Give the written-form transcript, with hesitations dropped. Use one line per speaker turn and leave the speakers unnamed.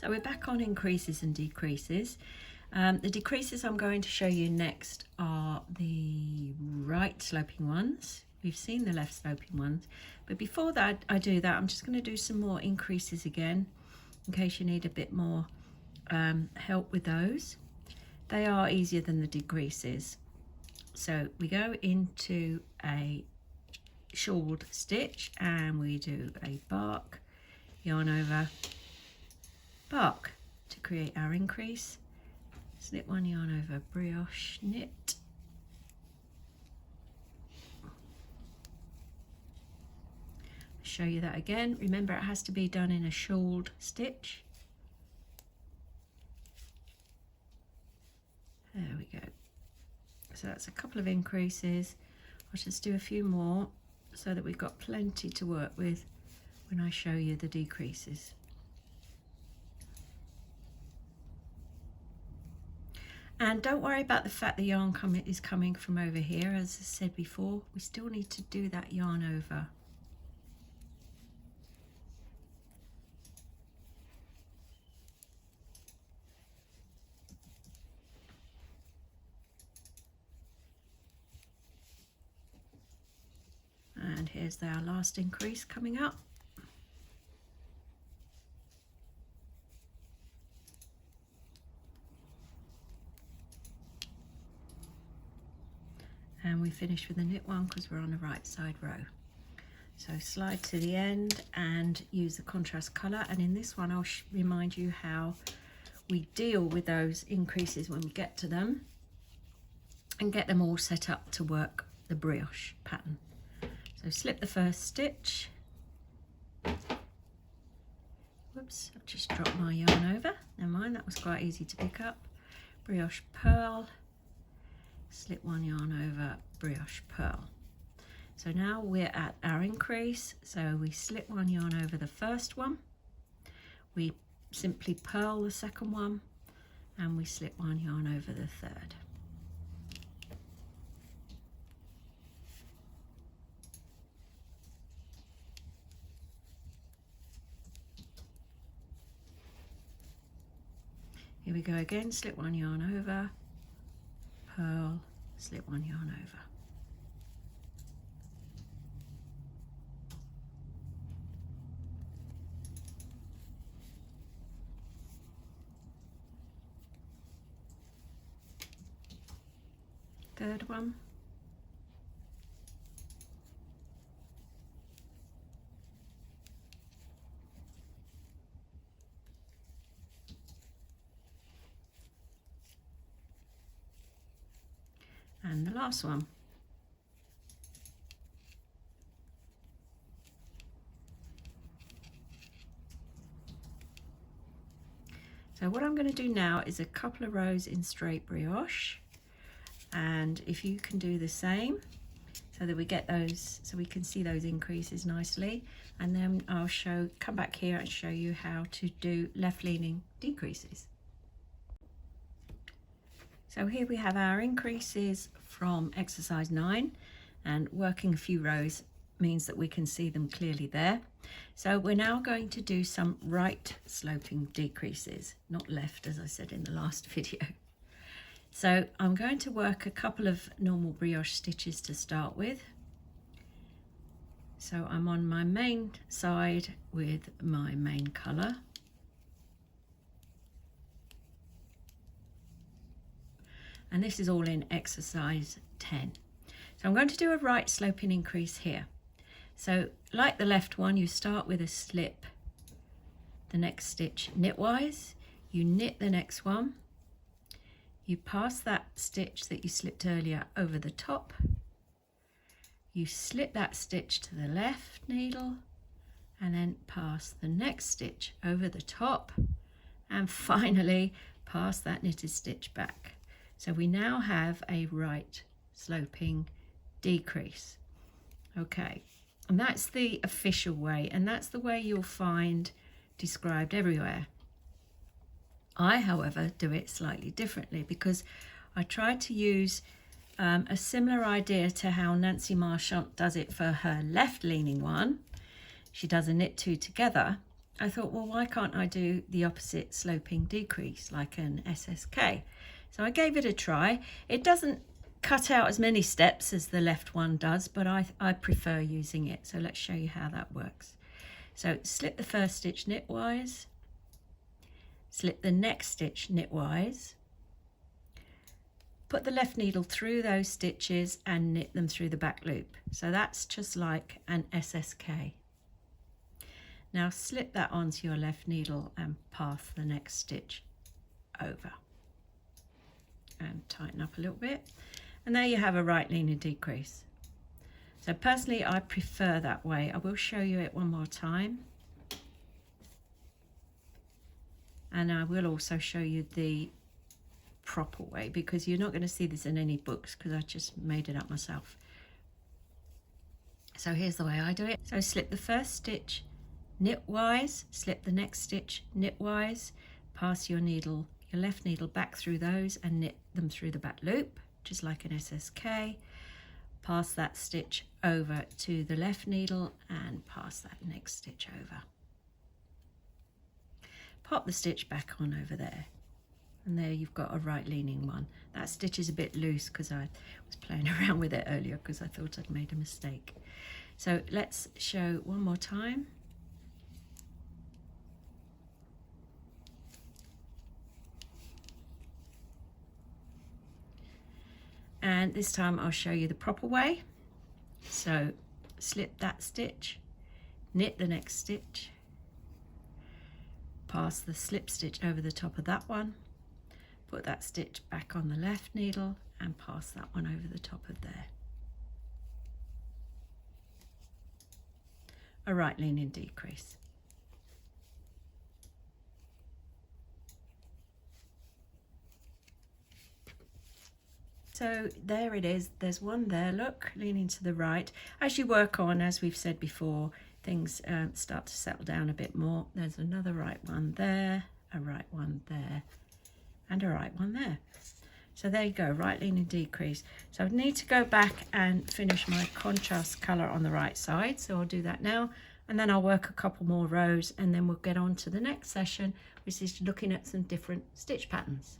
So we're back on increases and decreases. The decreases I'm going to show you next are the right sloping ones. We've seen the left sloping ones, but before that I do that, I'm just going to do some more increases again in case you need a bit more help with those. They are easier than the decreases. So we go into a shawled stitch and we do a bark, yarn over, bark to create our increase, slip one yarn over, brioche knit, show you that again. Remember, it has to be done in a shawled stitch. There we go. So that's a couple of increases. I'll just do a few more so that we've got plenty to work with when I show you the decreases. And don't worry about the fact the yarn is coming from over here. As I said before, we still need to do that yarn over. And here's our last increase coming up. And we finish with a knit one because we're on the right side row. So slide to the end and use the contrast colour, and in this one I'll remind you how we deal with those increases when we get to them and get them all set up to work the brioche pattern. So slip the first stitch. Whoops, I've just dropped my yarn over. Never mind, that was quite easy to pick up. Brioche purl, slip one yarn over, brioche purl. So now we're at our increase. So we slip one yarn over the first one. We simply purl the second one, and we slip one yarn over the third. Here we go again, slip one yarn over, purl, slip one yarn over. Third one. And the last one. So what I'm going to do now is a couple of rows in straight brioche, and if you can do the same so that we get those, so we can see those increases nicely, and then I'll come back here and show you how to do left leaning decreases. So here we have our increases from exercise 9, and working a few rows means that we can see them clearly there. So we're now going to do some right sloping decreases, not left, as I said in the last video. So I'm going to work a couple of normal brioche stitches to start with. So I'm on my main side with my main colour. And this is all in exercise 10. So I'm going to do a right sloping increase here. So like the left one, you start with a slip the next stitch knitwise, you knit the next one, you pass that stitch that you slipped earlier over the top, you slip that stitch to the left needle, and then pass the next stitch over the top, and finally pass that knitted stitch back. So we now have a right sloping decrease. Okay, and that's the official way, and that's the way you'll find described everywhere. I, however, do it slightly differently because I try to use a similar idea to how Nancy Marchant does it for her left leaning one. She does a knit two together, I thought, well, why can't I do the opposite sloping decrease like an SSK? So I gave it a try. It doesn't cut out as many steps as the left one does, but I prefer using it. So let's show you how that works. So slip the first stitch knitwise, slip the next stitch knitwise, put the left needle through those stitches and knit them through the back loop. So that's just like an SSK. Now slip that onto your left needle and pass the next stitch over. And tighten up a little bit. And there you have a right leaning decrease. So personally, I prefer that way. I will show you it one more time. And I will also show you the proper way, because you're not going to see this in any books because I just made it up myself. So here's the way I do it. So slip the first stitch knitwise, slip the next stitch knitwise, pass your needle, your left needle back through those and knit them through the back loop, just like an SSK. Pass that stitch over to the left needle and pass that next stitch over. Pop the stitch back on over there. And there you've got a right leaning one. That stitch is a bit loose because I was playing around with it earlier because I thought I'd made a mistake. So let's show one more time. And this time I'll show you the proper way. So slip that stitch, knit the next stitch, pass the slip stitch over the top of that one, put that stitch back on the left needle and pass that one over the top of there. A right leaning decrease. So there it is, there's one there, look, leaning to the right. As you work on, as we've said before, things start to settle down a bit more. There's another right one there, a right one there, and a right one there. So there you go, right leaning decrease. So I need to go back and finish my contrast colour on the right side, so I'll do that now, and then I'll work a couple more rows, and then we'll get on to the next session, which is looking at some different stitch patterns.